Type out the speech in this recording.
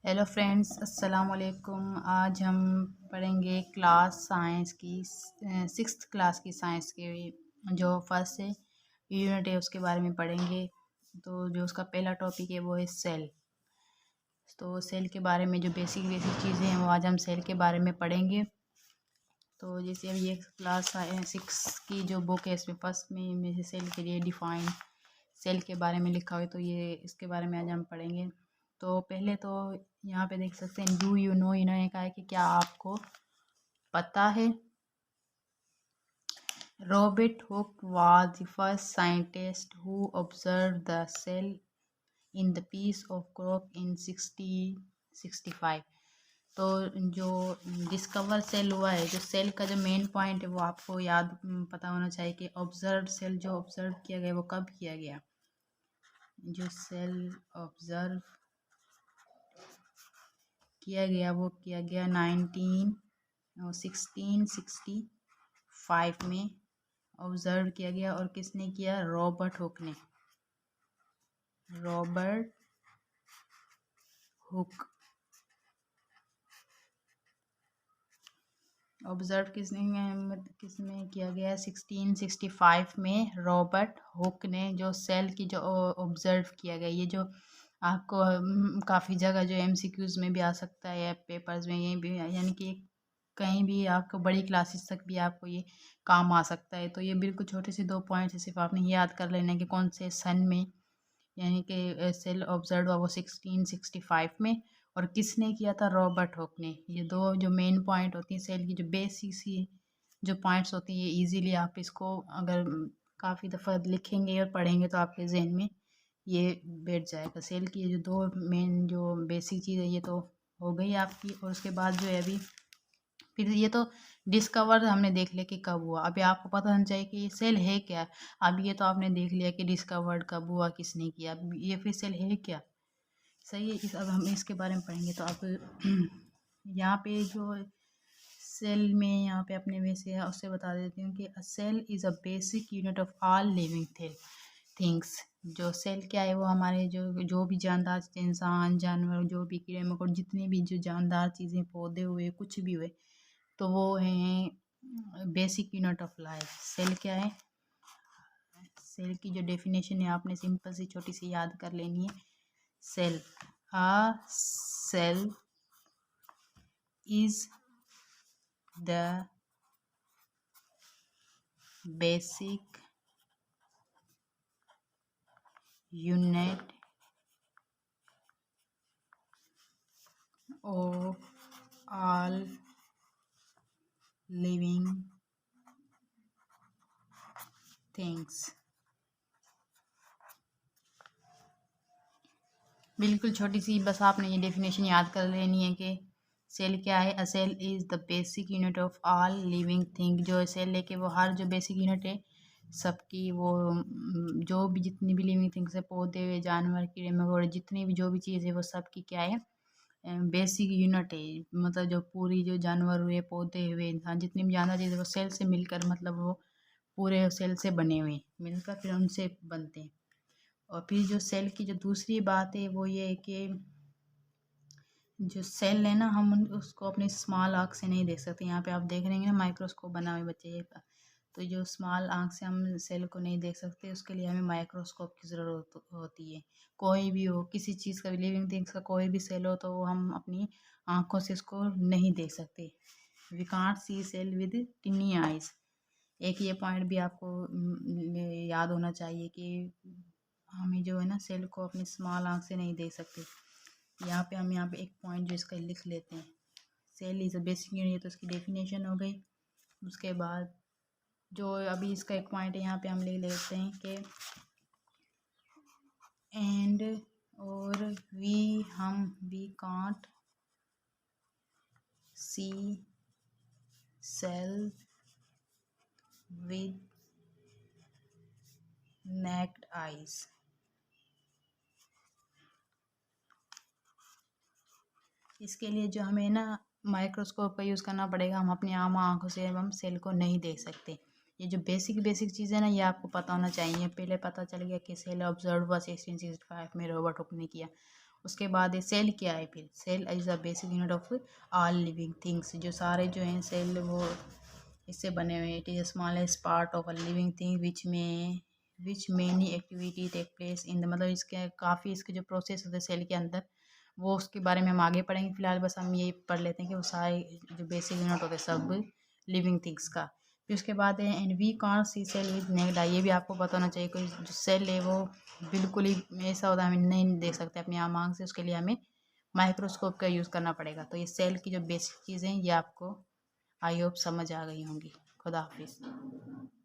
Hello friends, अस्सलाम वालेकुम। आज हम पढ़ेंगे क्लास साइंस की सिक्स्थ क्लास की साइंस के जो फर्स्ट है यूनिट है उसके बारे में पढ़ेंगे। तो जो उसका पहला टॉपिक है वो है सेल। तो सेल के बारे में जो बेसिक बेसिक चीज़ें हैं वो आज हम सेल के बारे में पढ़ेंगे। तो जैसे अभी ये क्लास सिक्स की जो बुक है इसमें फर्स्ट में से सेल के लिए डिफाइन सेल के बारे में लिखा हुआ है, तो ये इसके बारे में आज हम पढ़ेंगे। तो पहले तो यहाँ पे देख सकते हैं डू यू नो, इन्होंने कहा है कि क्या आपको पता है। Robert Hooke was the first scientist who observe the cell in the piece of clock in 1665। तो जो डिस्कवर सेल हुआ है, जो सेल का जो मेन पॉइंट है वो आपको याद पता होना चाहिए कि ऑब्जर्व सेल जो ऑब्जर्व किया गया वो कब किया गया। जो सेल ऑब्जर्व किया गया वो किया गया 1665 में ऑब्जर्व किया गया। और किसने किया? रॉबर्ट हुक ने। रॉबर्ट हुक ऑब्जर्व किसने किया गया? 1665 में रॉबर्ट हुक ने जो सेल की जो ऑब्जर्व किया गया। ये जो आपको काफ़ी जगह जो एमसीक्यूज में भी आ सकता है या पेपर्स में, यहीं भी, यानी कि कहीं भी आपको बड़ी क्लासेस तक भी आपको ये काम आ सकता है। तो ये बिल्कुल छोटे से 2 पॉइंट्स है, सिर्फ आपने याद कर लेना है कि कौन से सन में यानी कि सेल ऑब्जर्व हुआ वो 1665 में, और किसने किया था? रॉबर्ट हुक ने। ये दो जो मेन पॉइंट होती हैं सेल की, जो बेसिक सी जो पॉइंट्स होती हैं, ये इजीली आप इसको अगर काफ़ी दफ़ा लिखेंगे और पढ़ेंगे तो आपके जहन में ये बैठ जाएगा। सेल की ये जो दो मेन जो बेसिक चीज़ है ये तो हो गई आपकी। और उसके बाद जो है अभी फिर ये तो डिस्कवर हमने देख लिया कि कब हुआ। अभी आपको पता होना चाहिए कि ये सेल है क्या। अब ये तो आपने देख लिया कि डिस्कवर्ड कब हुआ, किसने किया। अब ये फिर सेल है क्या, सही है। अब हम इसके बारे में पढ़ेंगे। तो आप यहाँ पे जो सेल में यहाँ पे अपने वैसे उससे बता देती हूँ कि a cell is a basic unit of all living things. जो सेल क्या है वो हमारे जो भी जानदार इंसान, जानवर, जो भी कीड़े मकोड़े, जितनी भी जो जानदार चीज़ें, पौधे हुए, कुछ भी हुए, तो वो हैं basic unit of life. Cell क्या है? सेल की जो डेफिनेशन है आपने सिंपल सी छोटी सी याद कर लेनी है। Cell, a cell is the basic unit of all living things। बिल्कुल छोटी सी बस आपने ये डेफिनेशन याद कर लेनी है कि सेल क्या है। A cell is the basic unit of all living thing. जो सेल लेके वो हर जो बेसिक यूनिट है सबकी, वो जो भी जितनी भी लिविंग थिंग्स है, पौधे हुए, जानवर, कीड़े मकोड़े, जितनी भी जो भी चीज़ है वो सबकी क्या है? बेसिक यूनिट है। मतलब जो पूरी जो जानवर हुए, पौधे हुए, इंसान, जितनी भी जानवर चीज़ है वो सेल से मिलकर, मतलब वो पूरे सेल से बने हुए, मिलकर फिर उनसे बनते हैं। और फिर जो सेल की जो दूसरी बात है वो ये है कि जो सेल है ना, हम उसको अपने स्मॉल आँख से नहीं देख सकते। यहाँ पे आप देख रहे हैं ना माइक्रोस्कोप बना हुआ है बच्चे का। तो जो स्मॉल आँख से हम सेल को नहीं देख सकते, उसके लिए हमें माइक्रोस्कोप की ज़रूरत होती है। कोई भी हो, किसी चीज़ का भी, लिविंग थिंग्स का कोई भी सेल हो, तो वो हम अपनी आँखों से इसको नहीं देख सकते। We can't see cell with tiny eyes. एक ये पॉइंट भी आपको याद होना चाहिए कि हमें जो है ना सेल को अपनी स्मॉल आँख से नहीं देख सकते। यहाँ पे एक पॉइंट जो इसका लिख लेते हैं। Cell is a basic unit, तो इसकी डेफिनेशन हो गई। उसके बाद जो अभी इसका एक पॉइंट है यहाँ पे हम लिख लेते हैं कि एंड और we can't see cell with naked eyes. इसके लिए जो हमें ना माइक्रोस्कोप का यूज़ करना पड़ेगा। हम अपनी आम आँखों से हम सेल को नहीं देख सकते। ये जो बेसिक बेसिक चीज़ है ना, ये आपको पता होना चाहिए। पहले पता चल गया कि सेल ऑब्जर्व हुआ 1665 में, रॉबर्ट हुक ने किया। उसके बाद ये सेल क्या है, फिर cell is a basic unit of all living things. जो सारे जो हैं सेल वो इससे बने हुए हैं। It is smallest part of a living thing which many activity take place in the, मतलब इसके काफ़ी इसके जो प्रोसेस होते हैं सेल के अंदर, वो उसके बारे में हम आगे पढ़ेंगे। फिलहाल बस हम ये पढ़ लेते हैं कि वो सारे जो बेसिक यूनिट होते हैं सब लिविंग थिंग्स का। फिर उसके बाद है and we can't see cell with naked eye. ये भी आपको पता होना चाहिए, कोई जो सेल है वो बिल्कुल ही ऐसा होता है हमें नहीं देख सकते अपनी आँख से, उसके लिए हमें माइक्रोस्कोप का यूज़ करना पड़ेगा। तो ये सेल की जो बेसिक चीज़ें हैं ये आपको आई होप समझ आ गई होंगी। खुदा हाफिज़।